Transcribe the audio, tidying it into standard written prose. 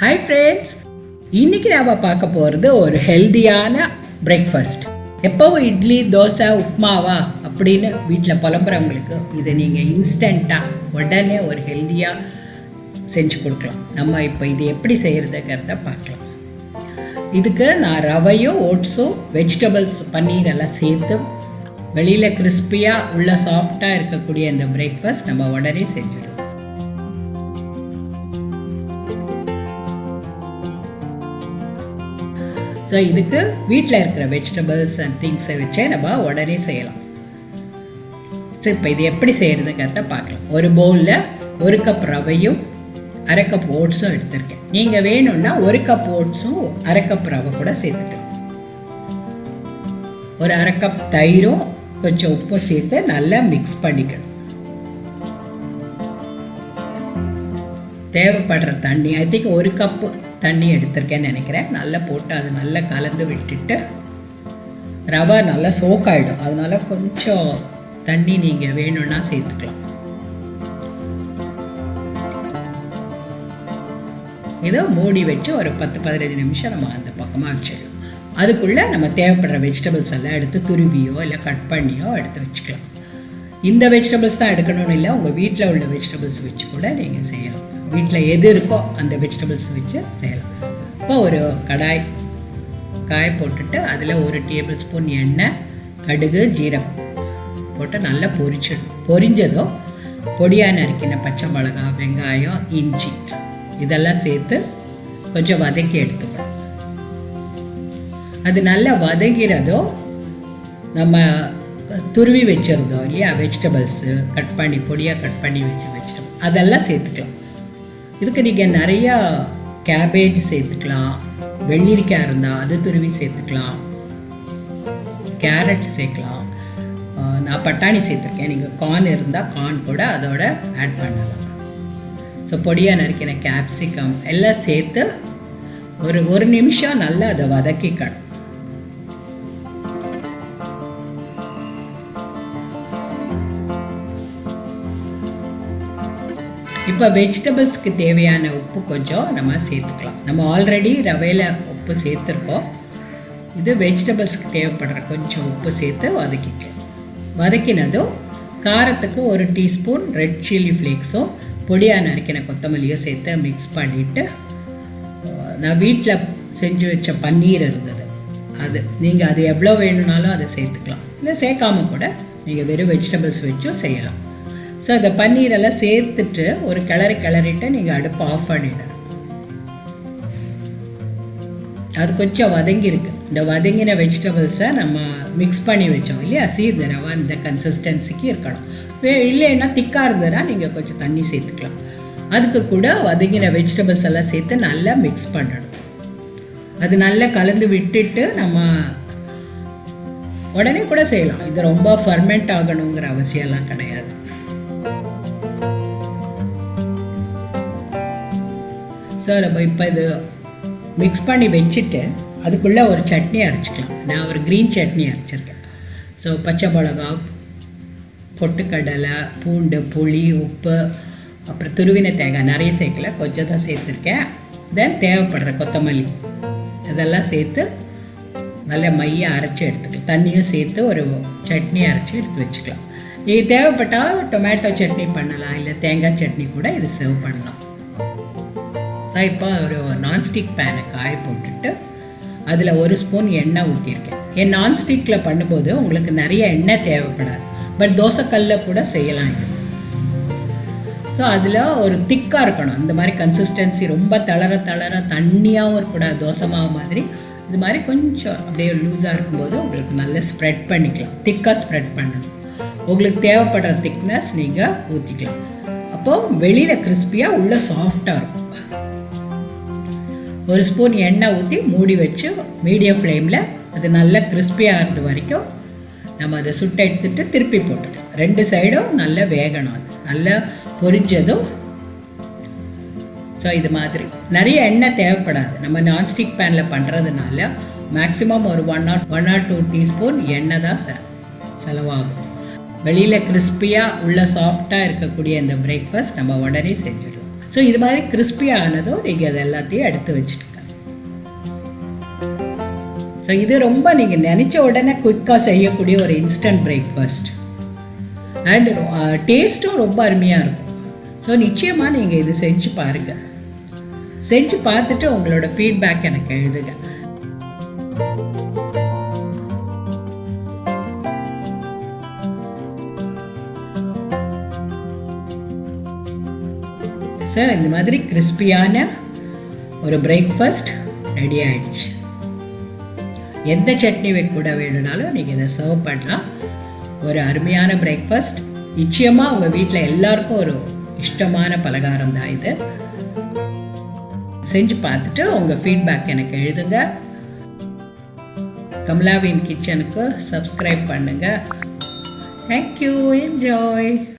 Hi friends, இன்றைக்கி நாம் பார்க்க போகிறது ஒரு ஹெல்த்தியான பிரேக்ஃபாஸ்ட். எப்போவும் இட்லி, தோசை, உப்மாவா அப்படின்னு வீட்டில் புலம்புறவங்களுக்கு இதை நீங்கள் இன்ஸ்டண்ட்டாக உடனே ஒரு ஹெல்த்தியாக செஞ்சு கொடுக்கலாம். நம்ம இப்போ இது எப்படி செய்கிறதுங்கிறத பார்க்கலாம். இதுக்கு நான் ரவையும் ஓட்ஸும் வெஜிடபிள்ஸ் பன்னீர் எல்லாம் சேர்த்து வெளியில் கிறிஸ்பியாக உள்ள சாஃப்டாக இருக்கக்கூடிய இந்த பிரேக்ஃபாஸ்ட் நம்ம உடனே செஞ்சிடலாம். ஸோ இதுக்கு வீட்டில் இருக்கிற வெஜிடபிள்ஸ் அண்ட் திங்ஸை வச்சே நம்ம உடனே செய்யலாம். ஸோ இப்போ இது எப்படி செய்கிறதுங்கிறத பார்க்கலாம். ஒரு பவுலில் 1 கப் ரவையும் 1/2 கப் ஓட்ஸும் எடுத்திருக்கேன். நீங்கள் வேணும்னா 1 கப் ஓட்ஸும் 1/2 கப் ரவை கூட சேர்த்துக்கலாம். ஒரு 1/2 கப் தயிரும் கொஞ்சம் உப்பும் சேர்த்து நல்லா மிக்ஸ் பண்ணிக்கணும். தேவைப்படுற தண்ணி ஐ திங்க் 1 கப்பு தண்ணி எடுத்திருக்கேன்னு நினைக்கிறேன். நல்லா போட்டு அது நல்லா கலந்து விட்டுட்டு ரவை நல்லா சோக் ஆகிடும். அதனால கொஞ்சம் தண்ணி நீங்கள் வேணும்னா சேர்த்துக்கலாம். இதை மூடி வச்சு ஒரு 10-15 நிமிஷம் நம்ம அந்த பக்கமாக வச்சிடலாம். அதுக்குள்ளே நம்ம தேவைப்படுற வெஜிடபிள்ஸ் எல்லாம் எடுத்து துருவியோ இல்லை கட் பண்ணியோ எடுத்து வச்சுக்கலாம். இந்த வெஜிடபிள்ஸ் தான் எடுக்கணும்னு இல்லை, உங்கள் வீட்டில் உள்ள வெஜிடபிள்ஸ் வச்சு கூட நீங்கள் செய்யலாம். வீட்டில் எது இருக்கோ அந்த வெஜிடபிள்ஸ் வச்சு செய்யலாம். இப்போ ஒரு காய போட்டுட்டு அதில் 1 டேபிள் ஸ்பூன் எண்ணெய், கடுகு, ஜீரகம் போட்டு நல்லா பொரிஞ்சதோ பொடியாக நறுக்கின பச்சை மிளகாய், வெங்காயம், இஞ்சி இதெல்லாம் சேர்த்து கொஞ்சம் வதக்கி எடுத்துக்கணும். அது நல்லா வதங்கிறதோ நம்ம துருவி வச்சுருந்தோம் இல்லையா வெஜிடபிள்ஸு பொடியாக கட் பண்ணி வெஜிடபிள் அதெல்லாம் சேர்த்துக்கலாம். இதுக்கு நீங்கள் நிறையா கேபேஜ் சேர்த்துக்கலாம். வெள்ளரிக்காய் இருந்தால் அது துருவி சேர்த்துக்கலாம். கேரட் சேர்க்கலாம். நான் பட்டாணி சேர்த்துருக்கேன். நீங்கள் கார்ன் இருந்தால் கார்ன் கூட அதோட ஆட் பண்ணலாம். ஸோ பொடியாக நறுக்கின கேப்சிகம் எல்லாம் சேர்த்து ஒரு நிமிஷம் நல்லா அதை வதக்கிக்கணும். இப்போ வெஜிடபிள்ஸ்க்கு தேவையான உப்பு கொஞ்சம் நம்ம சேர்த்துக்கலாம். நம்ம ஆல்ரெடி ரவையில் உப்பு சேர்த்துருக்கோம். இது வெஜிடபிள்ஸ்க்கு தேவைப்படுற கொஞ்சம் உப்பு சேர்த்து வதக்கினதும் காரத்துக்கு 1 டீஸ்பூன் ரெட் சில்லி ஃப்ளேக்ஸும் பொடியாக நறுக்கின கொத்தமல்லியும் சேர்த்து மிக்ஸ் பண்ணிவிட்டு நான் வீட்டில் செஞ்சு வச்ச பன்னீர் இருந்தது நீங்கள் அது எவ்வளோ வேணும்னாலும் அதை சேர்த்துக்கலாம். இல்லை சேர்க்காமல் கூட நீங்கள் வெறும் வெஜிடபிள்ஸ் வச்சும் செய்யலாம். ஸோ அந்த பன்னீரெல்லாம் சேர்த்துட்டு ஒரு கிளறிட்டு நீங்கள் அடுப்பை ஆஃப் பண்ணிடணும். அது கொஞ்சம் வதங்கியிருக்கு. இந்த வதங்கின வெஜிடபிள்ஸை நம்ம மிக்ஸ் பண்ணி வச்சோம் இல்லையா, சீர்ந்த ரவை இந்த கன்சிஸ்டன்சிக்கு இருக்கணும். இல்லைன்னா திக்காக இருந்ததுன்னா நீங்கள் கொஞ்சம் தண்ணி சேர்த்துக்கலாம். அதுக்கு கூட வதங்கின வெஜிடபிள்ஸ் எல்லாம் சேர்த்து நல்லா மிக்ஸ் பண்ணணும். அது நல்லா கலந்து விட்டுட்டு நம்ம உடனே கூட செய்யலாம். இது ரொம்ப ஃபர்மெண்ட் ஆகணுங்கிற அவசியம்லாம் கிடையாது. ஸோ நம்ம இப்போ இது மிக்ஸ் பண்ணி வச்சுட்டு அதுக்குள்ளே ஒரு சட்னி அரைச்சிக்கலாம். நான் ஒரு க்ரீன் சட்னி அரைச்சிருக்கேன். ஸோ பச்சை மிளகா, பொட்டுக்கடலை, பூண்டு, புளி, உப்பு, அப்புறம் துருவின தேங்காய் நிறைய சேர்க்கல, கொஞ்சம் தான் சேர்த்துருக்கேன். தென் தேவைப்படுற கொத்தமல்லி இதெல்லாம் சேர்த்து நல்லா மையை அரைச்சி எடுத்துக்கலாம். தண்ணியும் சேர்த்து ஒரு சட்னி அரைச்சி எடுத்து வச்சுக்கலாம். இது தேவைப்பட்டால் டொமேட்டோ சட்னி பண்ணலாம், இல்லை தேங்காய் சட்னி கூட இது சர்வ் பண்ணலாம். ஸோ இப்போ ஒரு நான்ஸ்டிக் பேனை காய போட்டுட்டு அதில் 1 ஸ்பூன் எண்ணெய் ஊற்றியிருக்கேன். என் நான்ஸ்டிக்கில் பண்ணும்போது உங்களுக்கு நிறைய எண்ணெய் தேவைப்படாது, பட் தோசைக்கல்லில் கூட செய்யலாம் இது. ஸோ அதில் ஒரு திக்காக இருக்கணும். இந்த மாதிரி கன்சிஸ்டன்சி ரொம்ப தளர தண்ணியாகவும் இருக்கக்கூடாது, தோசை மாவு மாதிரி. இது மாதிரி கொஞ்சம் அப்படியே லூஸாக இருக்கும்போது உங்களுக்கு நல்லா ஸ்ப்ரெட் பண்ணிக்கலாம். திக்காக ஸ்ப்ரெட் பண்ணணும். உங்களுக்கு தேவைப்படுற திக்னஸ் நீங்கள் ஊற்றிக்கலாம். அப்போது வெளியில் கிறிஸ்பியாக உள்ள சாஃப்டாக இருக்கும். 1 ஸ்பூன் எண்ணெய் ஊற்றி மூடி வச்சு மீடியம் ஃப்ளேமில் அது நல்லா கிறிஸ்பியாக ஆகிறது வரைக்கும் நம்ம அதை சுட்ட எடுத்துகிட்டு திருப்பி போட்டுக்கலாம். 2 சைடும் நல்லா வேகணும். அது நல்லா பொரிஞ்சதும் ஸோ இது மாதிரி நிறைய எண்ணெய் தேவைப்படாது. நம்ம நான்ஸ்டிக் பேனில் பண்ணுறதுனால மேக்ஸிமம் ஒரு 1 or 2 டீஸ்பூன் எண்ணெய் தான் செலவாகும். வெளியில் கிறிஸ்பியாக உள்ள சாஃப்டாக இருக்கக்கூடிய இந்த பிரேக்ஃபாஸ்ட் நம்ம உடனே செஞ்சிடலாம். ஸோ இது மாதிரி கிறிஸ்பியானதும் நீங்கள் அது எல்லாத்தையும் எடுத்து வச்சுருங்க. ஸோ இது ரொம்ப நீங்கள் நினச்ச உடனே குயிக்காக செய்யக்கூடிய ஒரு இன்ஸ்டன்ட் பிரேக்ஃபாஸ்ட் அண்ட் டேஸ்ட்டும் ரொம்ப அருமையாக இருக்கும். ஸோ நிச்சயமாக நீங்கள் இது செஞ்சு பாருங்கள். செஞ்சு பார்த்துட்டு உங்களோட ஃபீட்பேக் எனக்கு எழுதுங்க. சார் இந்த மாதிரி கிறிஸ்பியான ஒரு பிரேக்ஃபாஸ்ட் ரெடி ஆயிடுச்சு. எந்த சட்னி கூட வேணும்னாலும் நீங்கள் இதை சர்வ் பண்ணலாம். ஒரு அருமையான பிரேக்ஃபாஸ்ட். நிச்சயமாக உங்கள் வீட்டில் எல்லாருக்கும் ஒரு இஷ்டமான பலகாரம் தான் இது. செஞ்சு பார்த்துட்டு உங்கள் ஃபீட்பேக் எனக்கு எழுதுங்க. கமலாவின் கிச்சனுக்கு சப்ஸ்கிரைப் பண்ணுங்கள். தேங்க்யூ. என்ஜாய்.